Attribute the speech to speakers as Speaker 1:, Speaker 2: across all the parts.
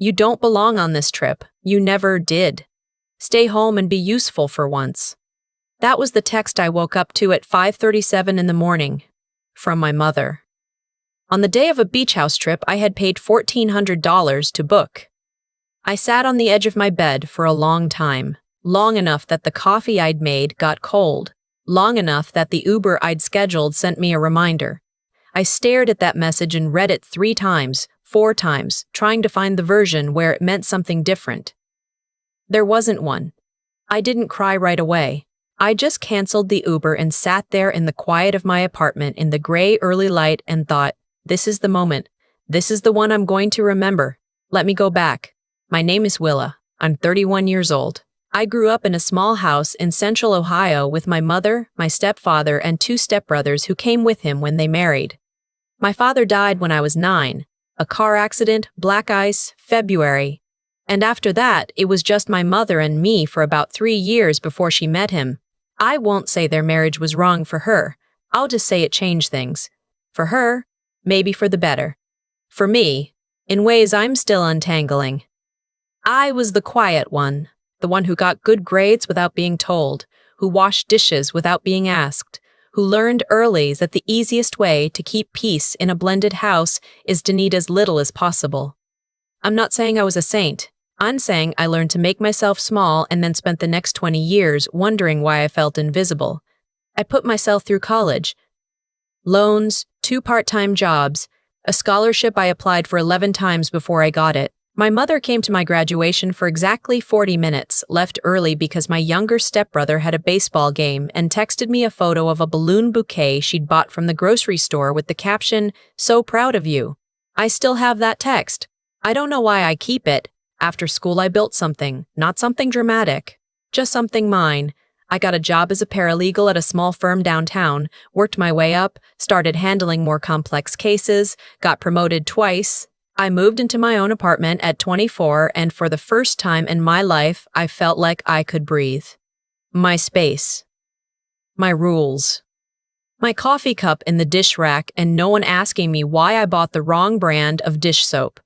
Speaker 1: You don't belong on this trip. You never did. Stay home and be useful for once. That was the text I woke up to at 5:37 in the morning. From my mother. On the day of a beach house trip, I had paid $1,400 to book. I sat on the edge of my bed for a long time, long enough that the coffee I'd made got cold, long enough that the Uber I'd scheduled sent me a reminder. I stared at that message and read it 3 times, 4 times, trying to find the version where it meant something different. There wasn't one. I didn't cry right away. I just canceled the Uber and sat there in the quiet of my apartment in the gray early light and thought, this is the moment. This is the one I'm going to remember. Let me go back. My name is Willa. I'm 31 years old. I grew up in a small house in central Ohio with my mother, my stepfather, and 2 stepbrothers who came with him when they married. My father died when I was 9. A car accident, black ice, February. And after that, it was just my mother and me for about 3 years before she met him. I won't say their marriage was wrong for her. I'll just say it changed things. For her, maybe for the better. For me, in ways I'm still untangling. I was the quiet one, the one who got good grades without being told, who washed dishes without being asked, who learned early that the easiest way to keep peace in a blended house is to need as little as possible. I'm not saying I was a saint. I'm saying I learned to make myself small and then spent the next 20 years wondering why I felt invisible. I put myself through college. Loans, 2 part-time jobs, a scholarship I applied for 11 times before I got it. My mother came to my graduation for exactly 40 minutes, left early because my younger stepbrother had a baseball game, and texted me a photo of a balloon bouquet she'd bought from the grocery store with the caption, "So proud of you." I still have that text. I don't know why I keep it. After school I built something, not something dramatic, just something mine. I got a job as a paralegal at a small firm downtown, worked my way up, started handling more complex cases, got promoted twice. I moved into my own apartment at 24, and for the first time in my life, I felt like I could breathe. My space. My rules. My coffee cup in the dish rack, and no one asking me why I bought the wrong brand of dish soap.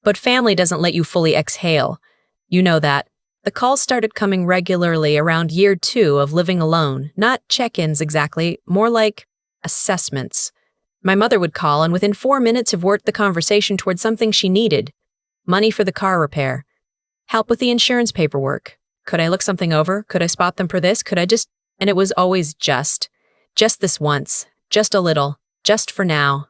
Speaker 1: But family doesn't let you fully exhale. You know that. The calls started coming regularly around year 2 of living alone, not check-ins exactly, more like assessments. My mother would call and within 4 minutes have worked the conversation toward something she needed. Money for the car repair. Help with the insurance paperwork. Could I look something over? Could I spot them for this? And it was always just this once, just a little, just for now.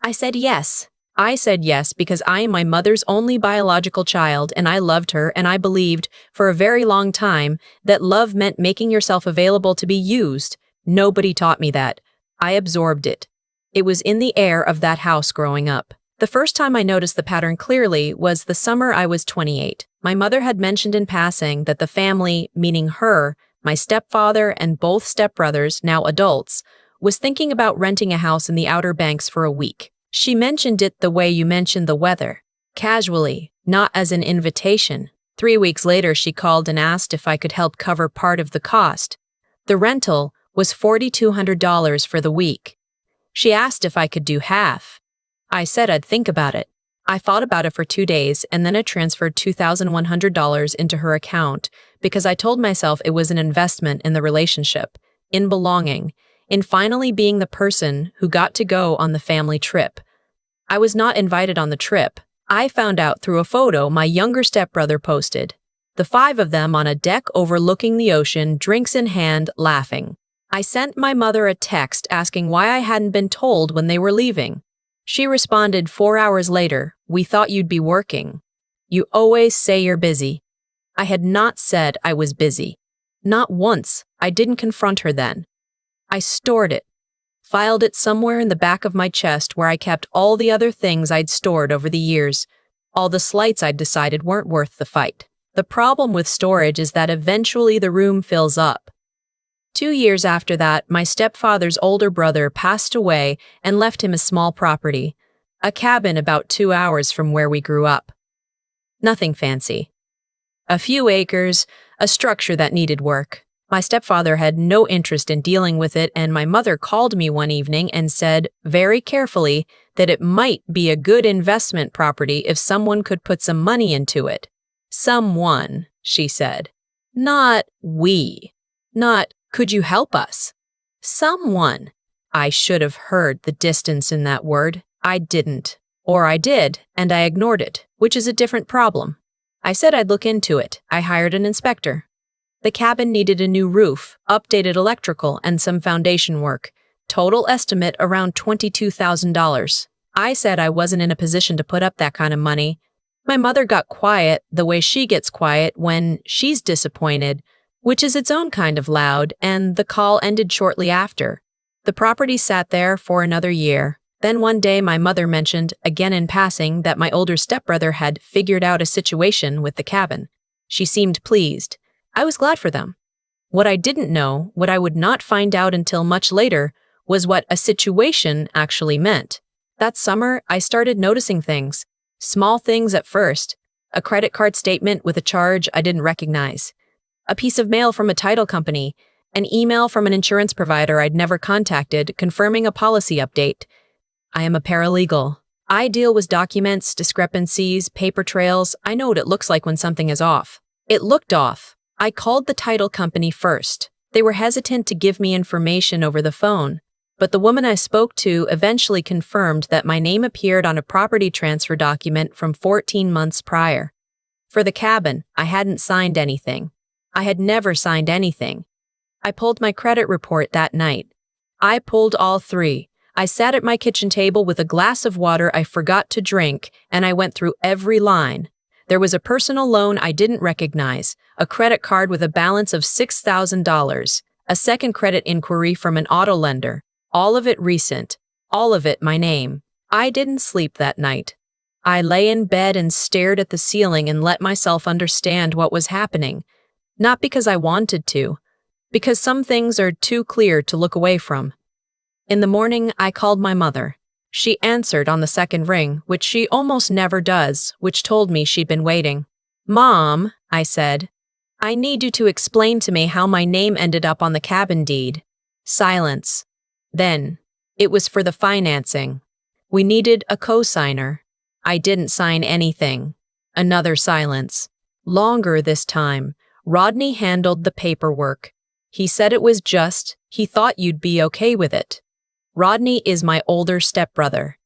Speaker 1: I said yes. I said yes because I am my mother's only biological child and I loved her, and I believed, for a very long time, that love meant making yourself available to be used. Nobody taught me that. I absorbed it. It was in the air of that house growing up. The first time I noticed the pattern clearly was the summer I was 28. My mother had mentioned in passing that the family, meaning her, my stepfather, and both stepbrothers, now adults, was thinking about renting a house in the Outer Banks for a week. She mentioned it the way you mentioned the weather, casually, not as an invitation. 3 weeks later, she called and asked if I could help cover part of the cost. The rental was $4,200 for the week. She asked if I could do half. I said I'd think about it. I thought about it for 2 days, and then I transferred $2,100 into her account because I told myself it was an investment in the relationship, in belonging, in finally being the person who got to go on the family trip. I was not invited on the trip. I found out through a photo my younger stepbrother posted. The 5 of them on a deck overlooking the ocean, drinks in hand, laughing. I sent my mother a text asking why I hadn't been told when they were leaving. She responded 4 hours later, "We thought you'd be working. You always say you're busy." I had not said I was busy. Not once. I didn't confront her then. I stored it, filed it somewhere in the back of my chest where I kept all the other things I'd stored over the years, all the slights I'd decided weren't worth the fight. The problem with storage is that eventually the room fills up. 2 years after that, my stepfather's older brother passed away and left him a small property, a cabin about 2 hours from where we grew up. Nothing fancy. A few acres, a structure that needed work, My stepfather had no interest in dealing with it, and my mother called me one evening and said, very carefully, that it might be a good investment property if someone could put some money into it. Someone, she said. Not we. Not, could you help us? Someone. I should have heard the distance in that word. I didn't. Or I did, and I ignored it, which is a different problem. I said I'd look into it. I hired an inspector. The cabin needed a new roof, updated electrical, and some foundation work. Total estimate around $22,000. I said I wasn't in a position to put up that kind of money. My mother got quiet the way she gets quiet when she's disappointed, which is its own kind of loud, and the call ended shortly after. The property sat there for another year. Then one day my mother mentioned, again in passing, that my older stepbrother had figured out a situation with the cabin. She seemed pleased. I was glad for them. What I didn't know, what I would not find out until much later, was what a situation actually meant. That summer, I started noticing things. Small things at first. A credit card statement with a charge I didn't recognize. A piece of mail from a title company. An email from an insurance provider I'd never contacted confirming a policy update. I am a paralegal. I deal with documents, discrepancies, paper trails. I know what it looks like when something is off. It looked off. I called the title company first. They were hesitant to give me information over the phone, but the woman I spoke to eventually confirmed that my name appeared on a property transfer document from 14 months prior. For the cabin, I hadn't signed anything. I had never signed anything. I pulled my credit report that night. I pulled all three. I sat at my kitchen table with a glass of water I forgot to drink, and I went through every line. There was a personal loan I didn't recognize, a credit card with a balance of $6,000, a second credit inquiry from an auto lender, all of it recent, all of it my name. I didn't sleep that night. I lay in bed and stared at the ceiling and let myself understand what was happening. Not because I wanted to, because some things are too clear to look away from. In the morning, I called my mother. She answered on the second ring, which she almost never does, which told me she'd been waiting. Mom, I said, I need you to explain to me how my name ended up on the cabin deed. Silence. Then, it was for the financing. We needed a co-signer. I didn't sign anything. Another silence. Longer this time. Rodney handled the paperwork. He said it was just, he thought you'd be okay with it. Rodney is my older stepbrother.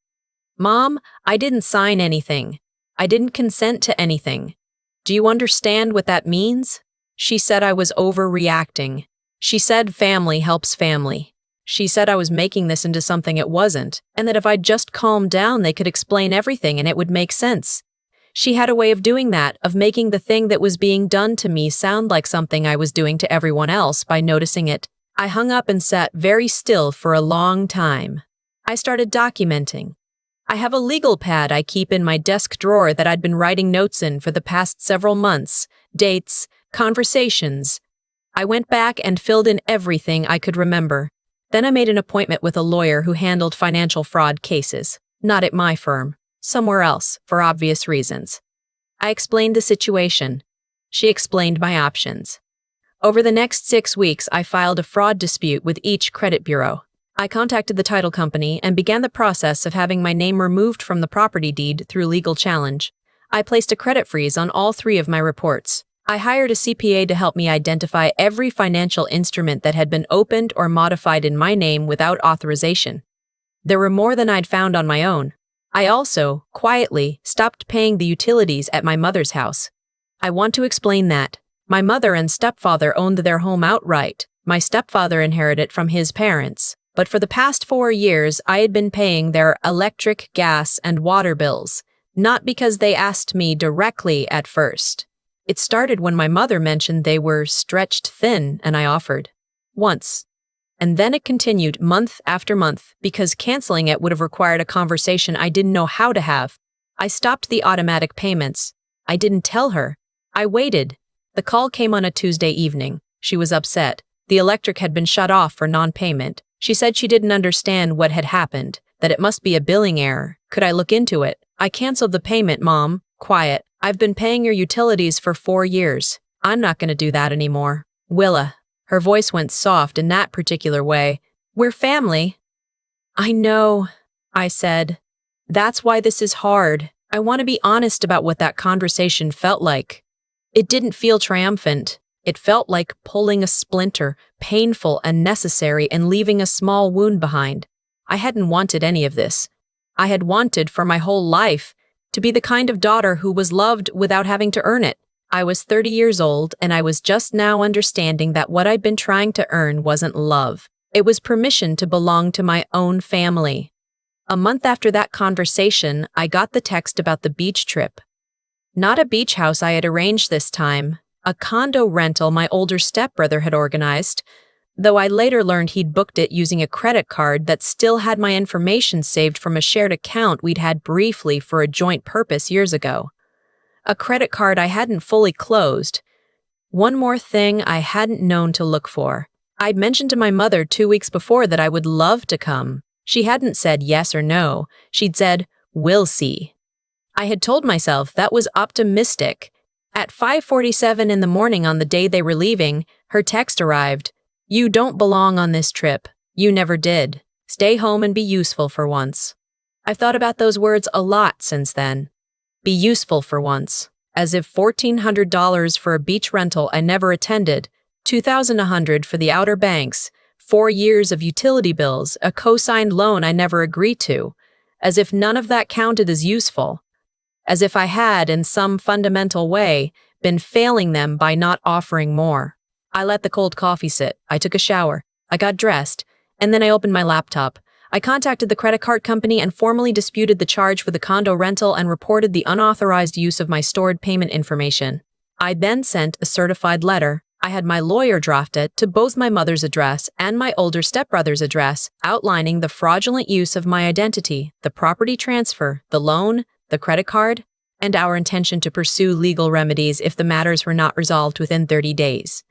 Speaker 1: Mom, I didn't sign anything. I didn't consent to anything. Do you understand what that means? She said I was overreacting. She said family helps family. She said I was making this into something it wasn't, and that if I'd just calmed down they could explain everything and it would make sense. She had a way of doing that, of making the thing that was being done to me sound like something I was doing to everyone else by noticing it. I hung up and sat very still for a long time. I started documenting. I have a legal pad I keep in my desk drawer that I'd been writing notes in for the past several months, dates, conversations. I went back and filled in everything I could remember. Then I made an appointment with a lawyer who handled financial fraud cases, not at my firm, somewhere else, for obvious reasons. I explained the situation. She explained my options. Over the next 6 weeks, I filed a fraud dispute with each credit bureau. I contacted the title company and began the process of having my name removed from the property deed through legal challenge. I placed a credit freeze on all 3 of my reports. I hired a CPA to help me identify every financial instrument that had been opened or modified in my name without authorization. There were more than I'd found on my own. I also, quietly, stopped paying the utilities at my mother's house. I want to explain that. My mother and stepfather owned their home outright. My stepfather inherited it from his parents. But for the past 4 years, I had been paying their electric, gas, and water bills, not because they asked me directly at first. It started when my mother mentioned they were stretched thin and I offered. Once. And then it continued month after month because canceling it would have required a conversation I didn't know how to have. I stopped the automatic payments. I didn't tell her. I waited. The call came on a Tuesday evening. She was upset. The electric had been shut off for non-payment. She said she didn't understand what had happened, that it must be a billing error. Could I look into it? I canceled the payment, Mom. Quiet. I've been paying your utilities for 4 years. I'm not going to do that anymore. Willa. Her voice went soft in that particular way. "We're family." "I know," I said. "That's why this is hard. I want to be honest about what that conversation felt like." It didn't feel triumphant. It felt like pulling a splinter, painful and necessary, and leaving a small wound behind. I hadn't wanted any of this. I had wanted for my whole life to be the kind of daughter who was loved without having to earn it. I was 30 years old, and I was just now understanding that what I'd been trying to earn wasn't love. It was permission to belong to my own family. A month after that conversation, I got the text about the beach trip. Not a beach house I had arranged this time, a condo rental my older stepbrother had organized, though I later learned he'd booked it using a credit card that still had my information saved from a shared account we'd had briefly for a joint purpose years ago. A credit card I hadn't fully closed. One more thing I hadn't known to look for. I'd mentioned to my mother 2 weeks before that I would love to come. She hadn't said yes or no. She'd said, "We'll see." I had told myself that was optimistic. At 5:47 in the morning on the day they were leaving, her text arrived. "You don't belong on this trip. You never did. Stay home and be useful for once." I've thought about those words a lot since then. Be useful for once. As if $1,400 for a beach rental I never attended, $2,100 for the Outer Banks, 4 years of utility bills, a co-signed loan I never agreed to. As if none of that counted as useful. As if I had, in some fundamental way, been failing them by not offering more. I let the cold coffee sit. I took a shower. I got dressed. And then I opened my laptop. I contacted the credit card company and formally disputed the charge for the condo rental and reported the unauthorized use of my stored payment information. I then sent a certified letter. I had my lawyer draft it to both my mother's address and my older stepbrother's address, outlining the fraudulent use of my identity, the property transfer, the loan, the credit card, and our intention to pursue legal remedies if the matters were not resolved within 30 days.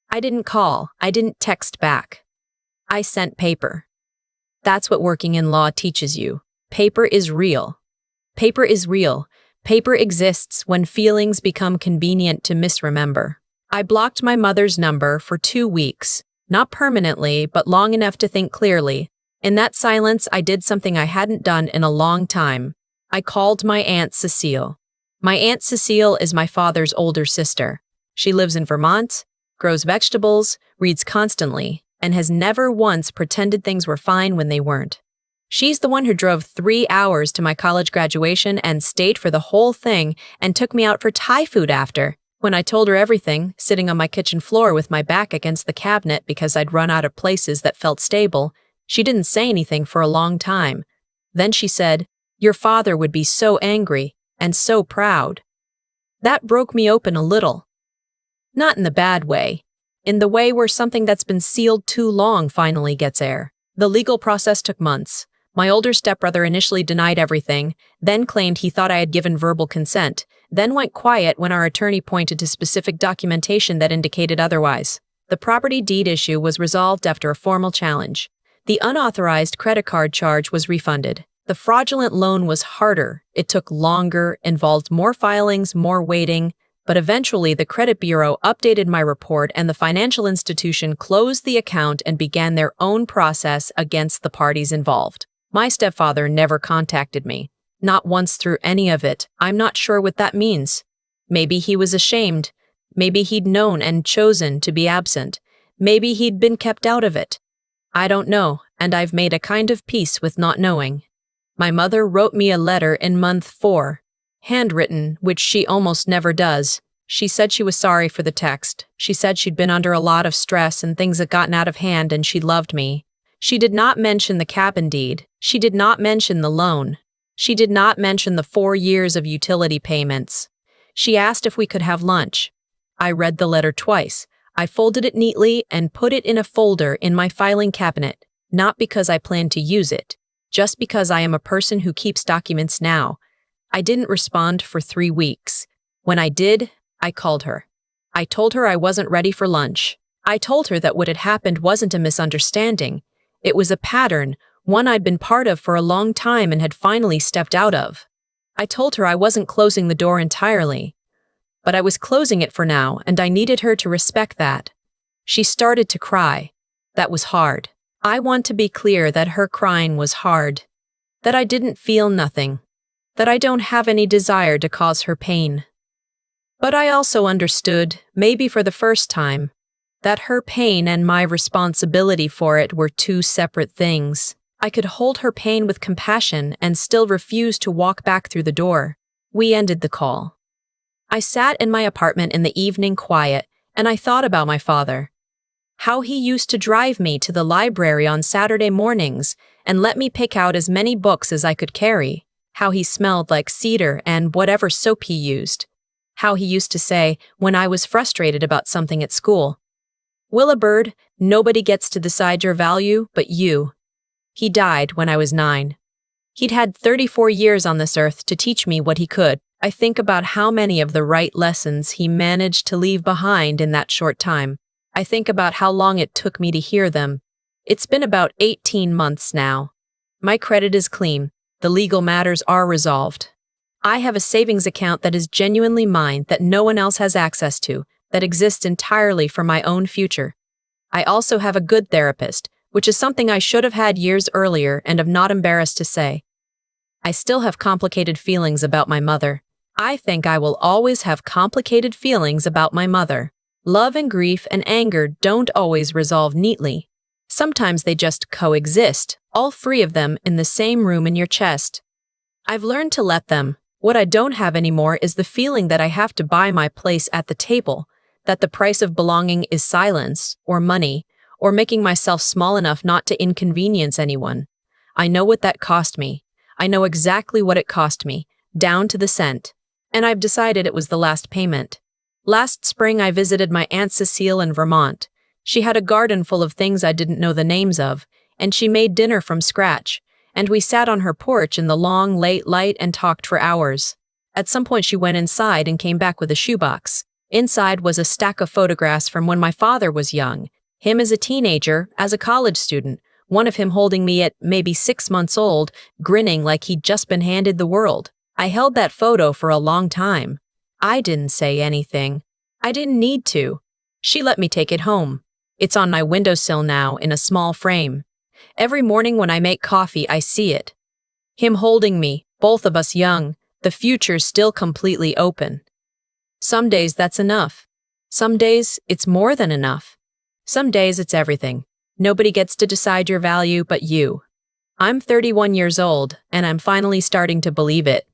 Speaker 1: I didn't call. I didn't text back. I sent paper. That's what working in law teaches you. Paper is real. Paper is real. Paper exists when feelings become convenient to misremember. I blocked my mother's number for 2 weeks, not permanently, but long enough to think clearly. In that silence, I did something I hadn't done in a long time. I called my Aunt Cecile. My Aunt Cecile is my father's older sister. She lives in Vermont, grows vegetables, reads constantly, and has never once pretended things were fine when they weren't. She's the one who drove 3 hours to my college graduation and stayed for the whole thing and took me out for Thai food after. When I told her everything, sitting on my kitchen floor with my back against the cabinet because I'd run out of places that felt stable, she didn't say anything for a long time. Then she said, "Your father would be so angry and so proud." That broke me open a little. Not in the bad way. In the way where something that's been sealed too long finally gets air. The legal process took months. My older stepbrother initially denied everything, then claimed he thought I had given verbal consent, then went quiet when our attorney pointed to specific documentation that indicated otherwise. The property deed issue was resolved after a formal challenge. The unauthorized credit card charge was refunded. The fraudulent loan was harder. It took longer, involved more filings, more waiting, but eventually the credit bureau updated my report and the financial institution closed the account and began their own process against the parties involved. My stepfather never contacted me. Not once through any of it. I'm not sure what that means. Maybe he was ashamed. Maybe he'd known and chosen to be absent. Maybe he'd been kept out of it. I don't know, and I've made a kind of peace with not knowing. My mother wrote me a letter in month 4. Handwritten, which she almost never does. She said she was sorry for the text. She said she'd been under a lot of stress and things had gotten out of hand and she loved me. She did not mention the cabin deed. She did not mention the loan. She did not mention the 4 years of utility payments. She asked if we could have lunch. I read the letter twice. I folded it neatly and put it in a folder in my filing cabinet, not because I planned to use it, just because I am a person who keeps documents now. I didn't respond for 3 weeks. When I did, I called her. I told her I wasn't ready for lunch. I told her that what had happened wasn't a misunderstanding. It was a pattern, one I'd been part of for a long time and had finally stepped out of. I told her I wasn't closing the door entirely, but I was closing it for now, and I needed her to respect that. She started to cry. That was hard. I want to be clear that her crying was hard. That I didn't feel nothing. That I don't have any desire to cause her pain. But I also understood, maybe for the first time, that her pain and my responsibility for it were two separate things. I could hold her pain with compassion and still refuse to walk back through the door. We ended the call. I sat in my apartment in the evening quiet, and I thought about my father. How he used to drive me to the library on Saturday mornings and let me pick out as many books as I could carry. How he smelled like cedar and whatever soap he used. How he used to say, when I was frustrated about something at school, "Willa bird, nobody gets to decide your value but you." He died when I was 9. He'd had 34 years on this earth to teach me what he could. I think about how many of the right lessons he managed to leave behind in that short time. I think about how long it took me to hear them. It's been about 18 months now. My credit is clean. The legal matters are resolved. I have a savings account that is genuinely mine, that no one else has access to, that exists entirely for my own future. I also have a good therapist, which is something I should have had years earlier and am not embarrassed to say. I still have complicated feelings about my mother. I think I will always have complicated feelings about my mother. Love and grief and anger don't always resolve neatly. Sometimes they just coexist, all three of them in the same room in your chest. I've learned to let them. What I don't have anymore is the feeling that I have to buy my place at the table, that the price of belonging is silence, or money, or making myself small enough not to inconvenience anyone. I know what that cost me. I know exactly what it cost me, down to the cent. And I've decided it was the last payment. Last spring I visited my Aunt Cecile in Vermont. She had a garden full of things I didn't know the names of, and she made dinner from scratch. And we sat on her porch in the long, late light and talked for hours. At some point she went inside and came back with a shoebox. Inside was a stack of photographs from when my father was young. Him as a teenager, as a college student, one of him holding me at maybe 6 months old, grinning like he'd just been handed the world. I held that photo for a long time. I didn't say anything. I didn't need to. She let me take it home. It's on my windowsill now in a small frame. Every morning when I make coffee, I see it. Him holding me, both of us young, the future's still completely open. Some days that's enough. Some days it's more than enough. Some days it's everything. Nobody gets to decide your value but you. I'm 31 years old, and I'm finally starting to believe it.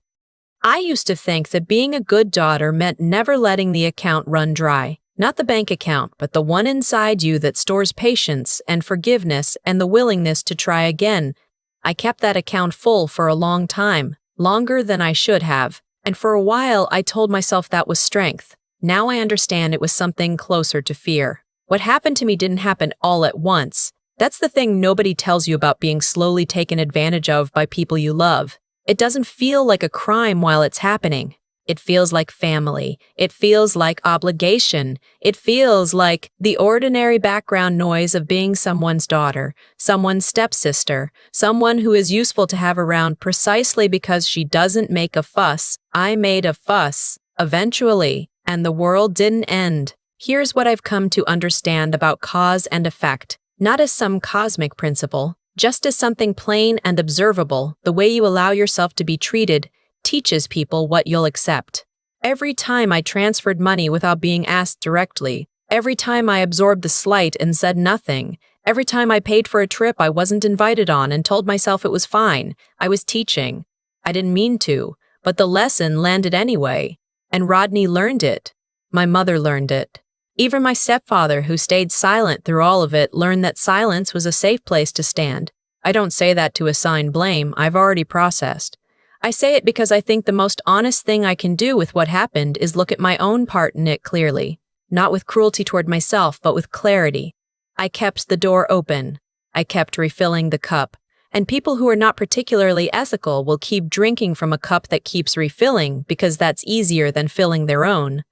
Speaker 1: I used to think that being a good daughter meant never letting the account run dry. Not the bank account, but the one inside you that stores patience and forgiveness and the willingness to try again. I kept that account full for a long time, longer than I should have, and for a while I told myself that was strength. Now I understand it was something closer to fear. What happened to me didn't happen all at once. That's the thing nobody tells you about being slowly taken advantage of by people you love. It doesn't feel like a crime while it's happening. It feels like family. It feels like obligation. It feels like the ordinary background noise of being someone's daughter, someone's stepsister, someone who is useful to have around precisely because she doesn't make a fuss. I made a fuss, eventually, and the world didn't end. Here's what I've come to understand about cause and effect, not as some cosmic principle, just as something plain and observable. The way you allow yourself to be treated teaches people what you'll accept. Every time I transferred money without being asked directly, every time I absorbed the slight and said nothing, every time I paid for a trip I wasn't invited on and told myself it was fine, I was teaching. I didn't mean to, but the lesson landed anyway. And Rodney learned it. My mother learned it. Even my stepfather, who stayed silent through all of it, learned that silence was a safe place to stand. I don't say that to assign blame. I've already processed. I say it because I think the most honest thing I can do with what happened is look at my own part in it clearly, not with cruelty toward myself, but with clarity. I kept the door open. I kept refilling the cup. And people who are not particularly ethical will keep drinking from a cup that keeps refilling because that's easier than filling their own.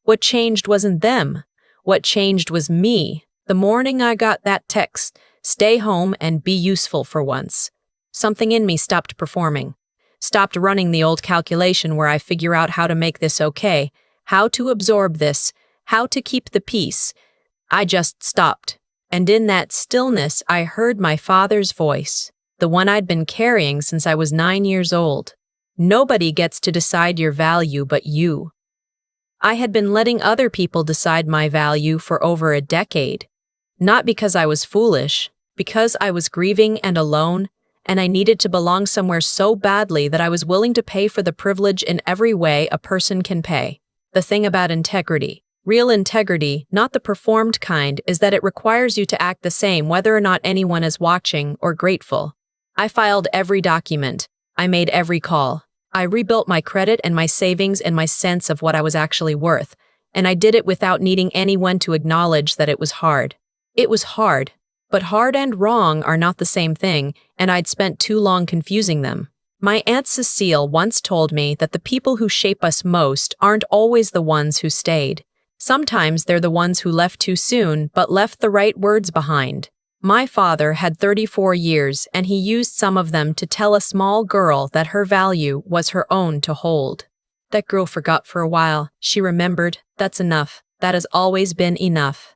Speaker 1: What changed wasn't them. What changed was me. The morning I got that text, stay home and be useful for once, something in me stopped performing. Stopped running the old calculation where I figure out how to make this okay, how to absorb this, how to keep the peace. I just stopped. And in that stillness, I heard my father's voice, the one I'd been carrying since I was 9 years old. Nobody gets to decide your value but you. I had been letting other people decide my value for over a decade. Not because I was foolish, because I was grieving and alone, and I needed to belong somewhere so badly that I was willing to pay for the privilege in every way a person can pay. The thing about integrity, real integrity, not the performed kind, is that it requires you to act the same whether or not anyone is watching or grateful. I filed every document. I made every call. I rebuilt my credit and my savings and my sense of what I was actually worth, and I did it without needing anyone to acknowledge that it was hard. It was hard, but hard and wrong are not the same thing, and I'd spent too long confusing them. My Aunt Cecile once told me that the people who shape us most aren't always the ones who stayed. Sometimes they're the ones who left too soon but left the right words behind. My father had 34 years, and he used some of them to tell a small girl that her value was her own to hold. That girl forgot for a while. She remembered, that's enough. That has always been enough.